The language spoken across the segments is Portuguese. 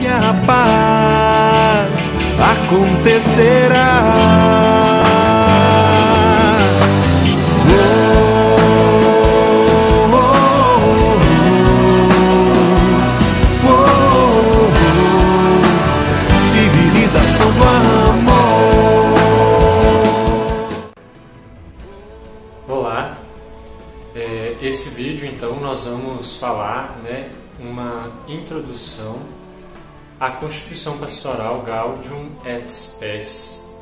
e a paz acontecerá. Civilização do amor. Olá, esse vídeo então nós vamos falar, uma introdução à Constituição Pastoral Gaudium et Spes,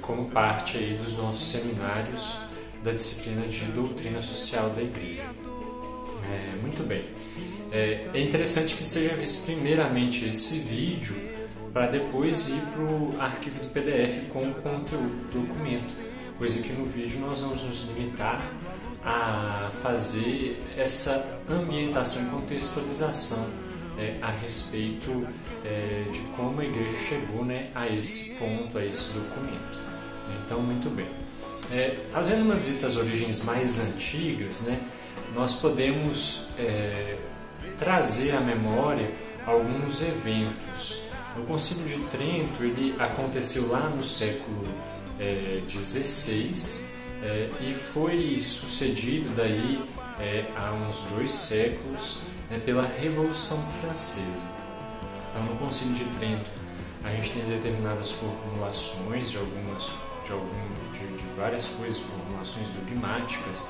como parte aí dos nossos seminários da disciplina de Doutrina Social da Igreja. Muito bem. É interessante que seja visto primeiramente esse vídeo para depois ir para o arquivo do PDF com o conteúdo do documento, pois aqui no vídeo nós vamos nos limitar a fazer essa ambientação e contextualização a respeito de como a igreja chegou a esse ponto, a esse documento. Então, muito bem. Fazendo uma visita às origens mais antigas, nós podemos trazer à memória alguns eventos. O Concílio de Trento ele aconteceu lá no século XVI e foi sucedido daí há uns 2 séculos pela Revolução Francesa. Então, no Concílio de Trento a gente tem determinadas formulações de várias coisas, formulações dogmáticas,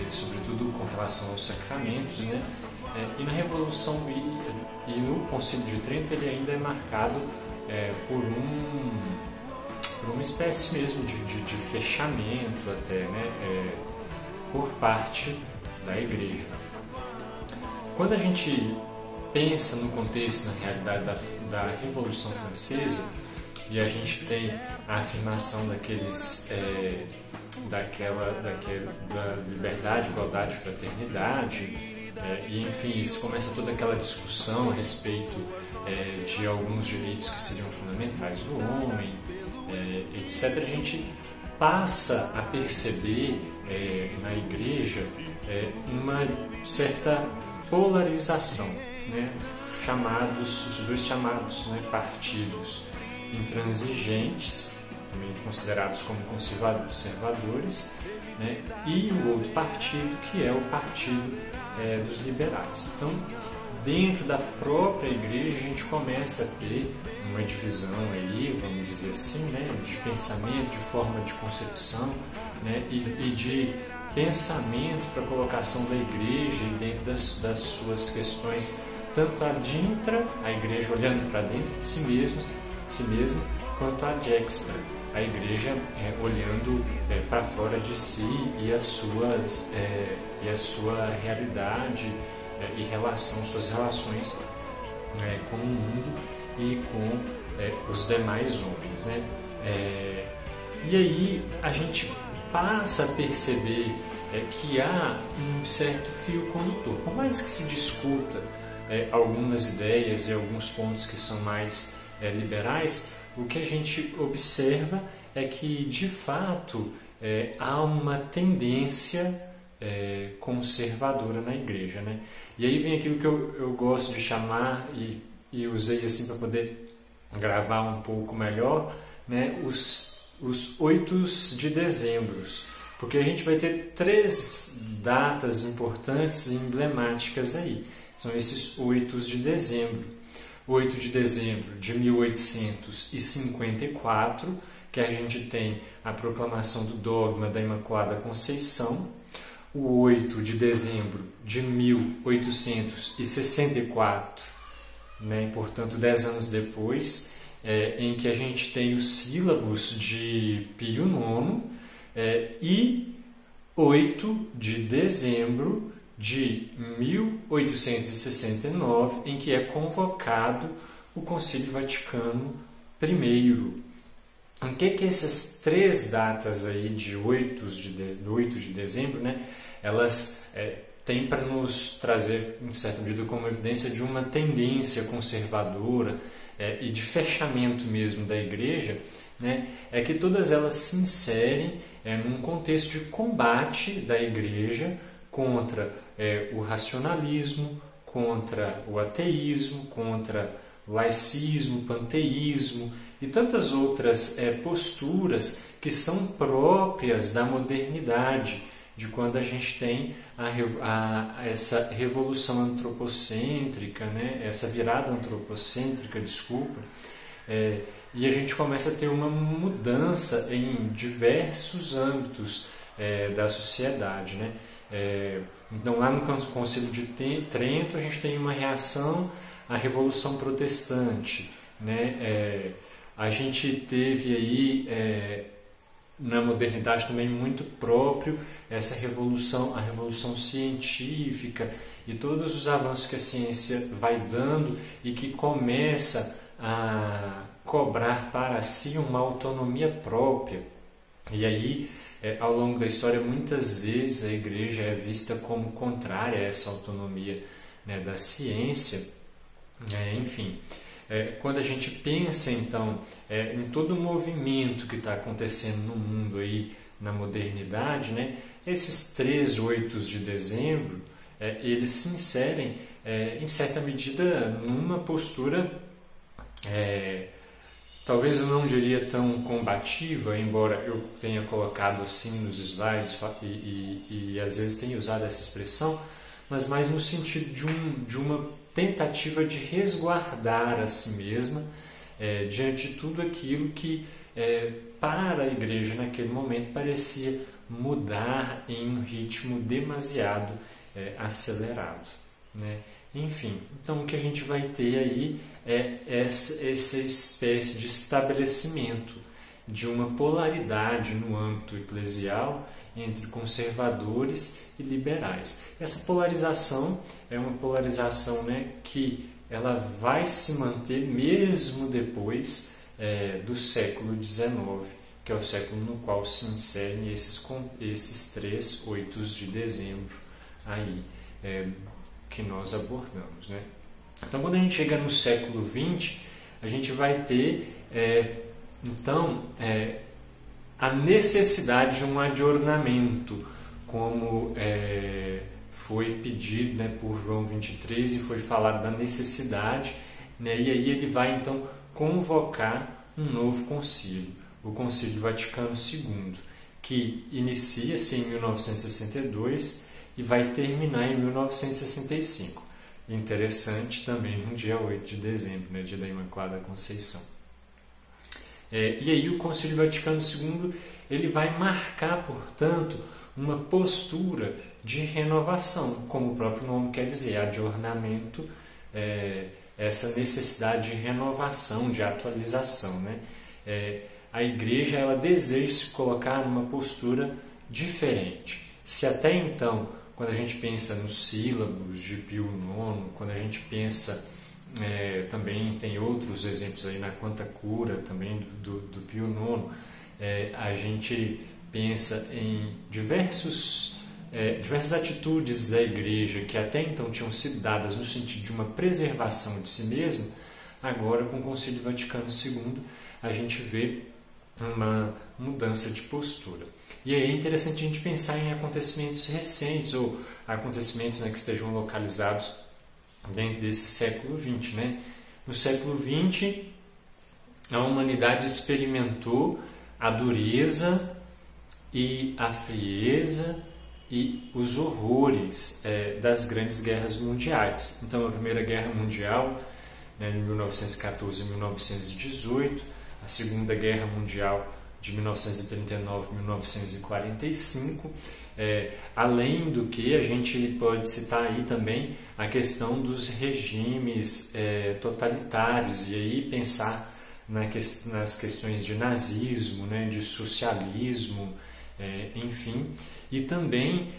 e sobretudo com relação aos sacramentos, e na Revolução e no Concílio de Trento ele ainda é marcado por uma espécie mesmo de fechamento até, por parte da Igreja. Quando a gente pensa no contexto, na realidade da Revolução Francesa, e a gente tem a afirmação da liberdade, igualdade, fraternidade, e enfim, isso começa toda aquela discussão a respeito de alguns direitos que seriam fundamentais do homem, etc. A gente passa a perceber na igreja uma certa polarização, os dois chamados partidos intransigentes, também considerados como conservadores, e o outro partido que é o partido dos liberais. Então, dentro da própria igreja a gente começa a ter uma divisão aí, vamos dizer assim, de pensamento, de forma de concepção, e de pensamento para a colocação da igreja e dentro das suas questões, tanto adintra, a igreja olhando para dentro de si mesma, quanto adextra, a igreja olhando para fora de si e a sua realidade e suas relações com o mundo e com os demais homens. E aí a gente passa a perceber que há um certo fio condutor. Por mais que se discuta algumas ideias e alguns pontos que são mais liberais, o que a gente observa é que, de fato, há uma tendência conservadora na igreja. E aí vem aquilo que eu gosto de chamar, e usei assim para poder gravar um pouco melhor, os 8 de dezembro, porque a gente vai ter 3 datas importantes e emblemáticas aí. São esses 8 de dezembro. 8 de dezembro de 1854, que a gente tem a proclamação do dogma da Imaculada Conceição. O 8 de dezembro de 1864, portanto 10 anos depois, em que a gente tem os sílabos de Pio IX, e 8 de dezembro de 1869, em que é convocado o Concílio Vaticano I. O que essas 3 datas aí de 8 de dezembro, elas têm para nos trazer, em certa medida, como evidência de uma tendência conservadora e de fechamento mesmo da igreja, é que todas elas se inserem num contexto de combate da igreja contra o racionalismo, contra o ateísmo, contra o laicismo, panteísmo e tantas outras posturas que são próprias da modernidade, de quando a gente tem essa revolução antropocêntrica, né? Essa virada antropocêntrica, desculpa, e a gente começa a ter uma mudança em diversos âmbitos da sociedade, né? Então, lá no Concílio de Trento, a gente tem uma reação à Revolução Protestante, né? A gente teve aí, na modernidade também muito próprio, essa revolução, a revolução científica e todos os avanços que a ciência vai dando e que começa a cobrar para si uma autonomia própria. E aí, ao longo da história, muitas vezes a igreja é vista como contrária a essa autonomia, né, da ciência. Enfim, quando a gente pensa então em todo o movimento que está acontecendo no mundo aí na modernidade, né, esses 3 8 de dezembro, eles se inserem em certa medida numa postura, talvez eu não diria tão combativa, embora eu tenha colocado assim nos slides e às vezes tenha usado essa expressão, mas mais no sentido de uma tentativa de resguardar a si mesma diante de tudo aquilo que para a igreja naquele momento parecia mudar em um ritmo demasiado acelerado, né? Enfim, então o que a gente vai ter aí é essa espécie de estabelecimento de uma polaridade no âmbito eclesial entre conservadores e liberais. Essa polarização é uma polarização, né, que ela vai se manter mesmo depois do século XIX, que é o século no qual se inserem esses 3 8 de dezembro aí, que nós abordamos, né? Então, quando a gente chega no século XX, a gente vai ter, então, a necessidade de um adornamento, como foi pedido, né, por João 23 e foi falado da necessidade, né, e aí ele vai, então, convocar um novo concílio, o Concílio Vaticano II, que inicia-se em 1962 e vai terminar em 1965. Interessante também no dia 8 de dezembro, né, dia da Imaculada Conceição. E aí o Concílio Vaticano II ele vai marcar, portanto, uma postura de renovação, como o próprio nome quer dizer, adornamento, essa necessidade de renovação, de atualização, né? A Igreja ela deseja se colocar numa postura diferente. Se até então, quando a gente pensa nos sílabos de Pio IX, quando a gente pensa, também tem outros exemplos aí na Quanta Cura, também do Pio IX, a gente pensa em diversas atitudes da Igreja que até então tinham sido dadas no sentido de uma preservação de si mesma. Agora, com o Concílio Vaticano II, a gente vê uma mudança de postura. E aí é interessante a gente pensar em acontecimentos recentes ou acontecimentos, né, que estejam localizados dentro desse século XX, né? No século XX, a humanidade experimentou a dureza e a frieza e os horrores das grandes guerras mundiais. Então, a Primeira Guerra Mundial, né, em 1914 e 1918, a Segunda Guerra Mundial de 1939 a 1945, além do que a gente pode citar aí também a questão dos regimes totalitários, e aí pensar nas questões de nazismo, né, de socialismo, enfim. E também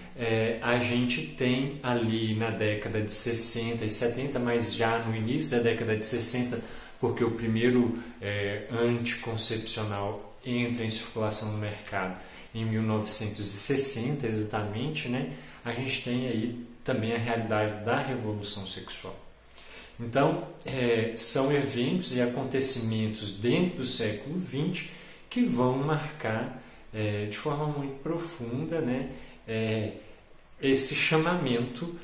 a gente tem ali na década de 60 e 70, mas já no início da década de 60, porque o primeiro anticoncepcional entra em circulação no mercado em 1960 exatamente, né? A gente tem aí também a realidade da revolução sexual. Então, são eventos e acontecimentos dentro do século XX que vão marcar de forma muito profunda, né, esse chamamento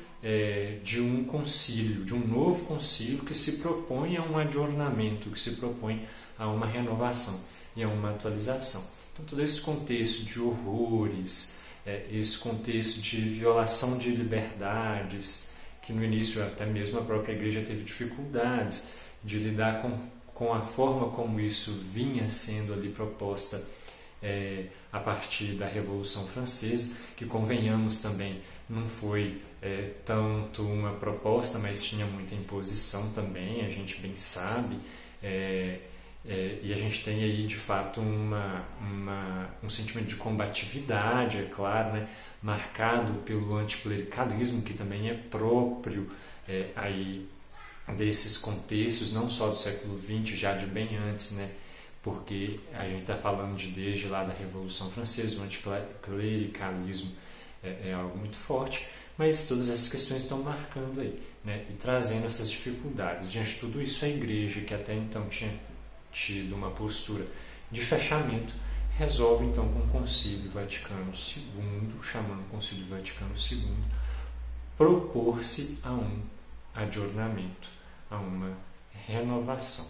de um concílio, de um novo concílio que se propõe a um adornamento, que se propõe a uma renovação e a uma atualização. Então, todo esse contexto de horrores, esse contexto de violação de liberdades, que no início até mesmo a própria igreja teve dificuldades de lidar com a forma como isso vinha sendo ali proposta a partir da Revolução Francesa, que, convenhamos, também não foi tanto uma proposta, mas tinha muita imposição também, a gente bem sabe, e a gente tem aí de fato um sentimento de combatividade, é claro, né, marcado pelo anticlericalismo, que também é próprio aí desses contextos, não só do século XX, já de bem antes, né, porque a gente está falando desde lá da Revolução Francesa, o anticlericalismo é algo muito forte, mas todas essas questões estão marcando aí, né, e trazendo essas dificuldades. Diante de tudo isso, a igreja, que até então tinha tido uma postura de fechamento, resolve então com o Concílio Vaticano II, chamando o Concílio Vaticano II, propor-se a um adornamento, a uma renovação.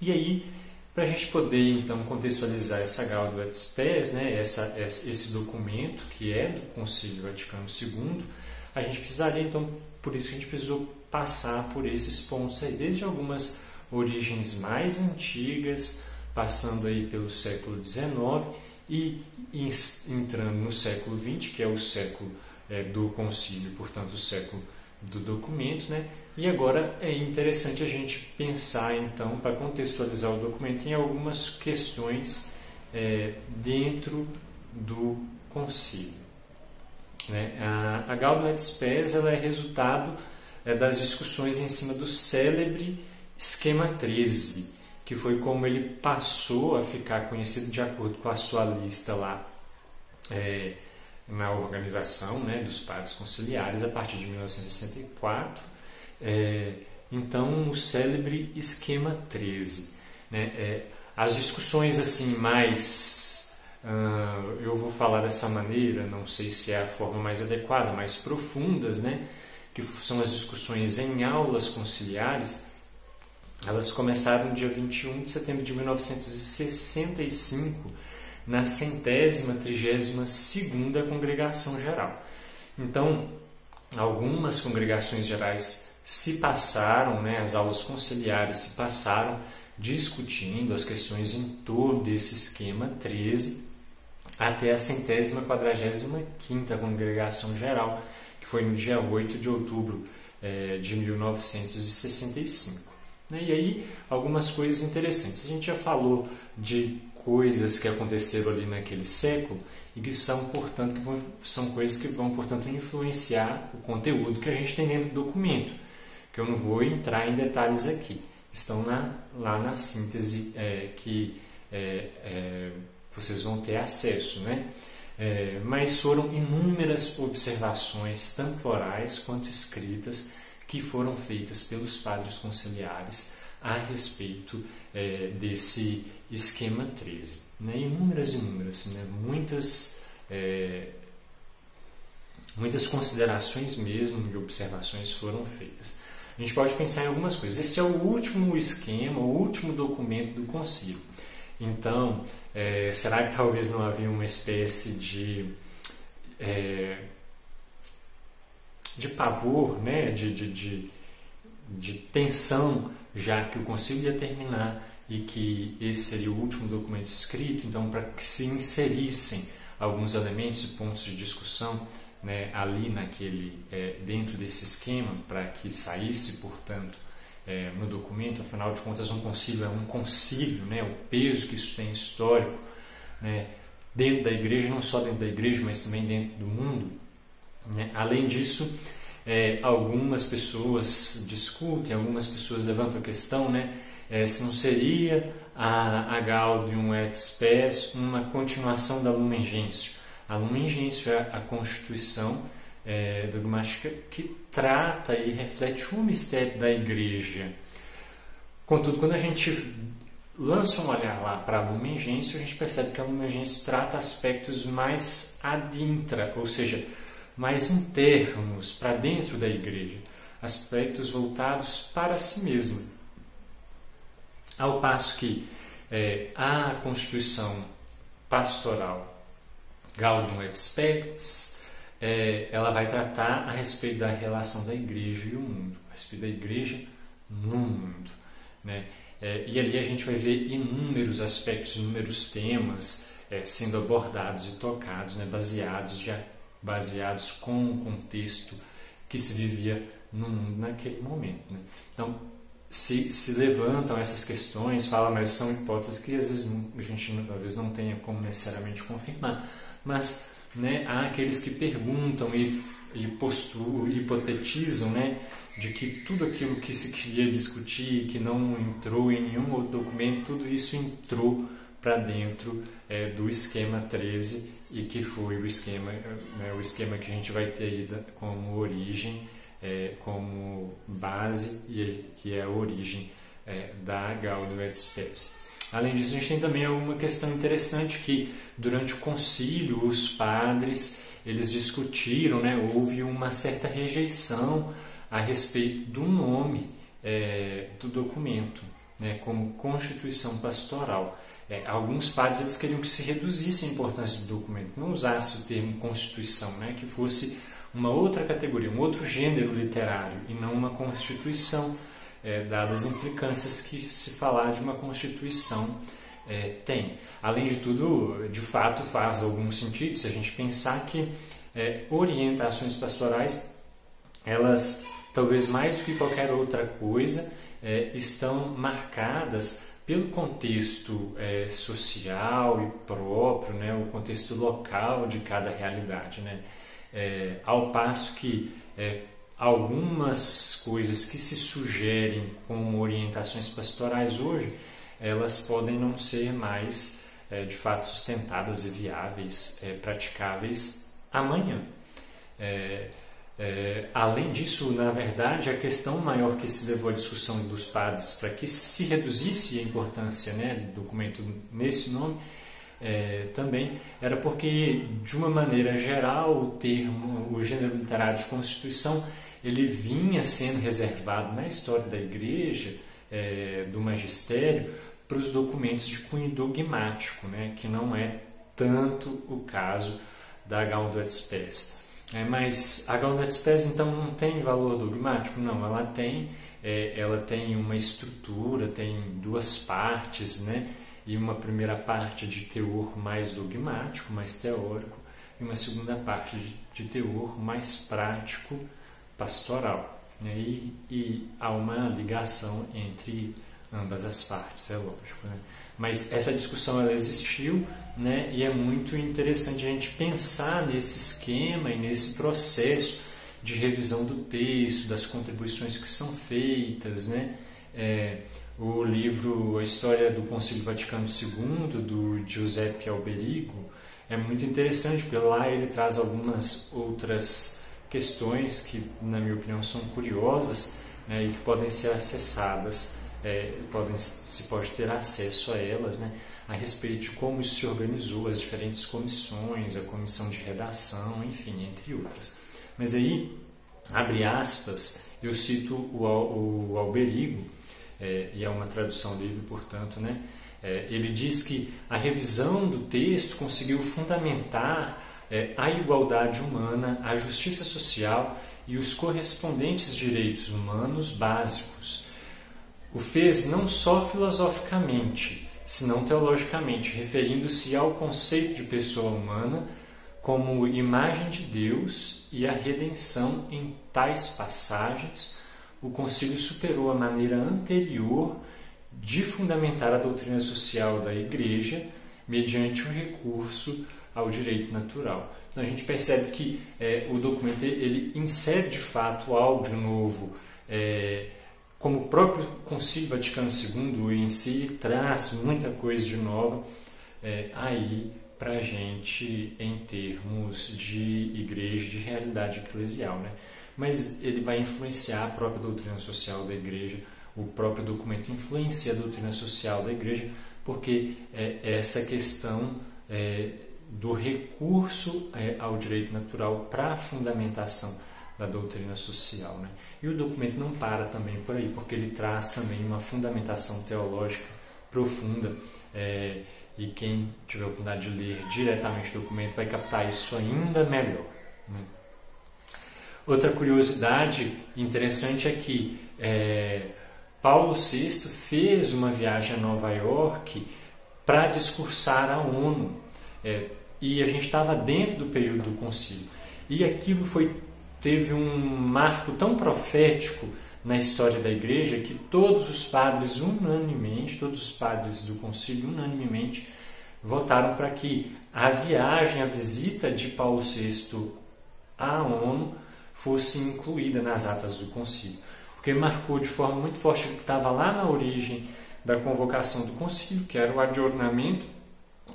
E aí, para a gente poder então contextualizar essa Gaudium et Spes, né, esse documento que é do Concílio Vaticano II, a gente precisaria então, por isso que a gente precisou passar por esses pontos aí, desde algumas origens mais antigas, passando aí pelo século XIX e entrando no século XX, que é o século do concílio, portanto o século do documento, né? E agora é interessante a gente pensar então, para contextualizar o documento, em algumas questões dentro do concílio, né? A Gaudium et Spes ela é resultado das discussões em cima do célebre Esquema 13, que foi como ele passou a ficar conhecido de acordo com a sua lista lá na organização, né, dos padres conciliares a partir de 1964. Então, o célebre Esquema 13. Né, as discussões assim mais, eu vou falar dessa maneira, não sei se é a forma mais adequada, mais profundas, né, que são as discussões em aulas conciliares. Elas começaram no dia 21 de setembro de 1965, na 132ª Congregação Geral. Então, algumas congregações gerais se passaram, né, as aulas conciliares se passaram discutindo as questões em torno desse esquema 13 até a 145ª Congregação Geral, que foi no dia 8 de outubro de 1965. E aí, algumas coisas interessantes. A gente já falou de coisas que aconteceram ali naquele século e que são, portanto, são coisas que vão, portanto, influenciar o conteúdo que a gente tem dentro do documento, que eu não vou entrar em detalhes aqui. Estão lá na síntese que vocês vão ter acesso, né? Mas foram inúmeras observações, tanto orais quanto escritas, que foram feitas pelos padres conciliares a respeito desse esquema 13. Né? Inúmeras, né? Muitas considerações mesmo e observações foram feitas. A gente pode pensar em algumas coisas. Esse é o último esquema, o último documento do concílio. Então, será que talvez não havia uma espécie de pavor, né? de tensão, já que o concílio ia terminar e que esse seria o último documento escrito, então para que se inserissem alguns elementos e pontos de discussão, né, ali dentro desse esquema, para que saísse, portanto, no documento. Afinal de contas, um concílio é um concílio, né, o peso que isso tem histórico, né, dentro da igreja, não só dentro da igreja, mas também dentro do mundo. Né? Além disso, algumas pessoas discutem, algumas pessoas levantam a questão, né, se não seria a Gaudium et Spes uma continuação da Lumen Gentium. A Lumen Gentium é a Constituição dogmática que trata e reflete o mistério da igreja. Contudo, quando a gente lança um olhar lá para a Lumen Gentium, a gente percebe que a Lumen Gentium trata aspectos mais ad intra, ou seja, mais internos, para dentro da igreja, aspectos voltados para si mesmo. Ao passo que a Constituição Pastoral Gaudium et Spes, ela vai tratar a respeito da relação da igreja e o mundo, a respeito da igreja no mundo, né? E ali a gente vai ver inúmeros aspectos, inúmeros temas sendo abordados e tocados, né? baseados com o contexto que se vivia no mundo naquele momento, né? Então, se levantam essas questões, falam, mas são hipóteses que às vezes a gente talvez não tenha como necessariamente confirmar, mas, né, há aqueles que perguntam e hipotetizam, né, de que tudo aquilo que se queria discutir, que não entrou em nenhum outro documento, tudo isso entrou para dentro do esquema 13 e que foi o esquema que a gente vai ter aí como origem, como base, e que é a origem da Gaudium et Spes. Além disso, a gente tem também uma questão interessante que durante o concílio os padres eles discutiram, né, houve uma certa rejeição a respeito do nome do documento, né, como Constituição Pastoral. Alguns padres eles queriam que se reduzisse a importância do documento, não usasse o termo Constituição, né, que fosse uma outra categoria, um outro gênero literário, e não uma Constituição, dadas as implicâncias que se falar de uma Constituição tem. Além de tudo, de fato faz algum sentido se a gente pensar que orientações pastorais, elas, talvez mais do que qualquer outra coisa, estão marcadas pelo contexto social e próprio, né, o contexto local de cada realidade, né? Ao passo que algumas coisas que se sugerem como orientações pastorais hoje, elas podem não ser mais de fato sustentadas e viáveis, praticáveis amanhã. Além disso, na verdade, a questão maior que se levou à discussão dos padres para que se reduzisse a importância, né, do documento nesse nome, também era porque, de uma maneira geral, o gênero literário de Constituição ele vinha sendo reservado na história da Igreja, do magistério, para os documentos de cunho dogmático, né, que não é tanto o caso da Gaudium et Spes. Mas a Gaudium et Spes, então, não tem valor dogmático? Não, ela tem uma estrutura, tem duas partes, né? E uma primeira parte de teor mais dogmático, mais teórico, e uma segunda parte de teor mais prático, pastoral, né? E há uma ligação entre ambas as partes, é lógico, né? Mas essa discussão ela existiu, né? E é muito interessante a gente pensar nesse esquema e nesse processo de revisão do texto, das contribuições que são feitas, né? O livro A História do Concílio Vaticano II, do Giuseppe Alberigo, é muito interessante, porque lá ele traz algumas outras questões que, na minha opinião, são curiosas, né, e que podem ser acessadas, se pode ter acesso a elas, né, a respeito de como isso se organizou, as diferentes comissões, a comissão de redação, enfim, entre outras. Mas aí, abre aspas, eu cito o Alberigo, e é uma tradução livre, portanto, né? Ele diz que a revisão do texto conseguiu fundamentar a igualdade humana, a justiça social e os correspondentes direitos humanos básicos. O fez não só filosoficamente, senão teologicamente, referindo-se ao conceito de pessoa humana como imagem de Deus e a redenção em tais passagens. O concílio superou a maneira anterior de fundamentar a doutrina social da Igreja mediante o recurso ao direito natural. Então a gente percebe que o documento ele insere de fato algo de novo, como o próprio Concílio Vaticano II em si traz muita coisa de nova aí para a gente em termos de igreja, de realidade eclesial, né? Mas ele vai influenciar a própria doutrina social da Igreja, o próprio documento influencia a doutrina social da Igreja, porque essa questão do recurso ao direito natural para a fundamentação da doutrina social, né? E o documento não para também por aí, porque ele traz também uma fundamentação teológica profunda, e quem tiver a oportunidade de ler diretamente o documento vai captar isso ainda melhor, né? Outra curiosidade interessante é que Paulo VI fez uma viagem a Nova York para discursar à ONU, e a gente estava dentro do período do concílio, e aquilo teve um marco tão profético na história da igreja que todos os padres unanimemente, todos os padres do concílio unanimemente votaram para que a viagem, a visita de Paulo VI à ONU fosse incluída nas atas do concílio, porque marcou de forma muito forte o que estava lá na origem da convocação do concílio, que era o adjornamento,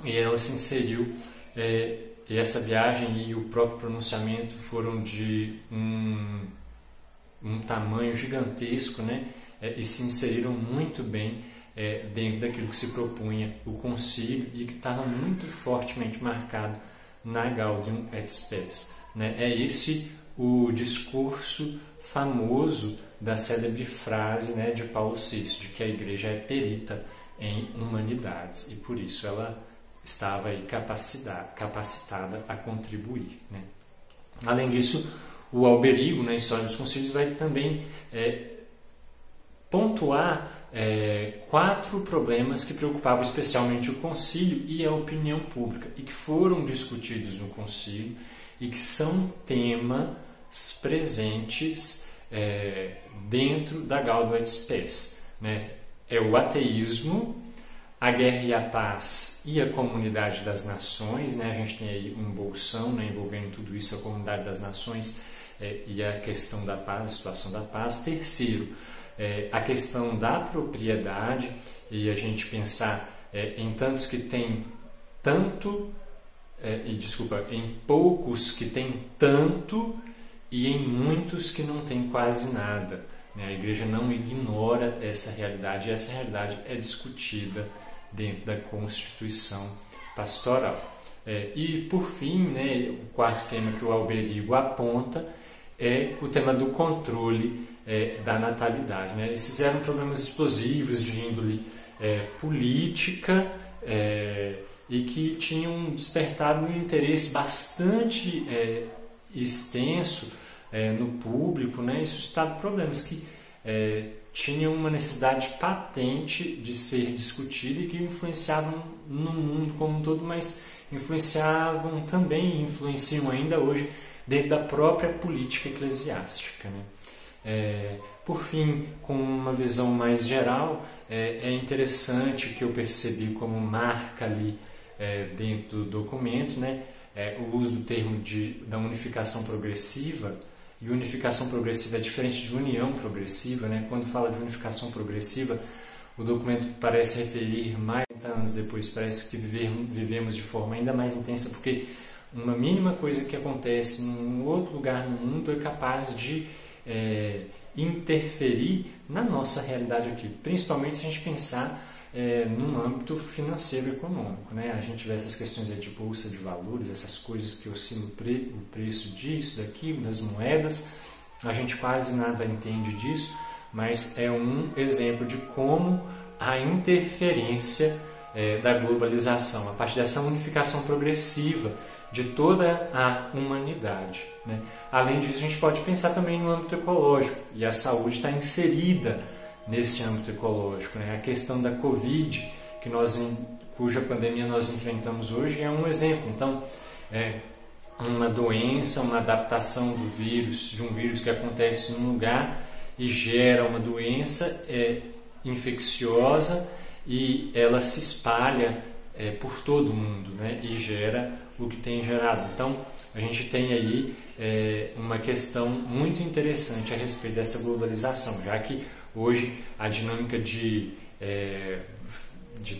e ela se inseriu, e essa viagem e o próprio pronunciamento foram de um tamanho gigantesco, né? E se inseriram muito bem dentro daquilo que se propunha o concílio e que estava muito fortemente marcado na Gaudium et Spes, né? É esse o discurso famoso da célebre frase, né, de Paulo VI, de que a igreja é perita em humanidades e por isso ela estava aí capacitada a contribuir, né? Além disso, o Alberigo, na História dos Concílios, vai também pontuar 4 problemas que preocupavam especialmente o concílio e a opinião pública e que foram discutidos no concílio e que são temas presentes dentro da Gaudium et Spes, né? É o ateísmo, a guerra e a paz e a comunidade das nações, né? A gente tem aí um bolsão, né, envolvendo tudo isso, a comunidade das nações e a questão da paz, a situação da paz. Terceiro, a questão da propriedade e a gente pensar em tantos que tem tanto, em poucos que tem tanto e em muitos que não tem quase nada, né? A igreja não ignora essa realidade e essa realidade é discutida dentro da Constituição Pastoral. E por fim, né, o 4º tema que o Alberigo aponta é o tema do controle da natalidade, né? Esses eram problemas explosivos de índole política e que tinham despertado um interesse bastante extenso no público, né? E suscitado problemas que tinham uma necessidade patente de ser discutida e que influenciavam no mundo como um todo, mas influenciavam também e influenciam ainda hoje dentro da própria política eclesiástica, né? Por fim, com uma visão mais geral, é interessante que eu percebi como marca ali dentro do documento, né, o uso do termo da unificação progressiva. E unificação progressiva é diferente de união progressiva, né? Quando fala de unificação progressiva, o documento parece referir mais de 30 anos depois, parece que vivemos de forma ainda mais intensa, porque uma mínima coisa que acontece num outro lugar no mundo é capaz de interferir na nossa realidade aqui, principalmente se a gente pensar no âmbito financeiro e econômico, né? A gente vê essas questões de bolsa de valores, essas coisas que oscilam o preço disso, daquilo, das moedas, a gente quase nada entende disso, mas é um exemplo de como a interferência da globalização, a partir dessa unificação progressiva de toda a humanidade, né? Além disso, a gente pode pensar também no âmbito ecológico, e a saúde está inserida nesse âmbito ecológico, né? A questão da Covid, cuja pandemia nós enfrentamos hoje, é um exemplo. Então, uma doença, uma adaptação do vírus, de um vírus que acontece num lugar e gera uma doença infecciosa e ela se espalha por todo o mundo, né? E gera o que tem gerado. Então, a gente tem aí uma questão muito interessante a respeito dessa globalização, já que hoje a dinâmica de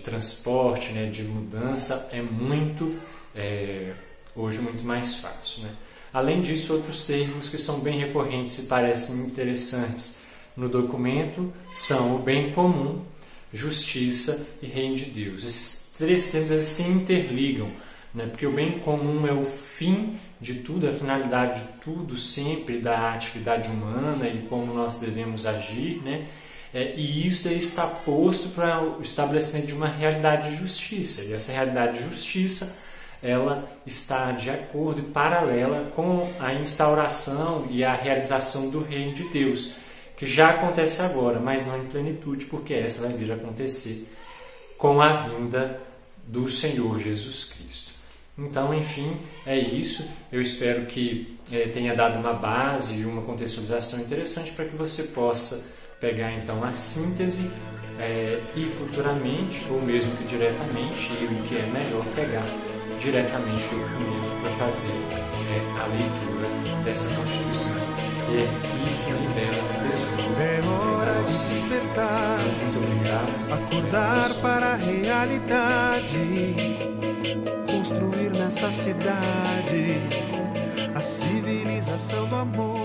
transporte, né, de mudança é hoje muito mais fácil, né? Além disso, outros termos que são bem recorrentes e parecem interessantes no documento são o bem comum, justiça e reino de Deus. Esses 3 termos eles se interligam, né? Porque o bem comum é o fim de tudo, a finalidade de tudo, sempre da atividade humana e como nós devemos agir, né? E isso daí está posto para o estabelecimento de uma realidade de justiça. E essa realidade de justiça, ela está de acordo e paralela com a instauração e a realização do reino de Deus, que já acontece agora, mas não em plenitude, porque essa vai vir a acontecer com a vinda do Senhor Jesus Cristo. Então, enfim, é isso. Eu espero que tenha dado uma base e uma contextualização interessante para que você possa pegar então a síntese e futuramente, ou mesmo que diretamente, e o que é melhor, pegar diretamente o documento para fazer a leitura dessa Constituição, que é riquíssima e bela no tesouro. É hora de despertar, Muito obrigado. acordar para a realidade, construir nessa cidade a civilização do amor.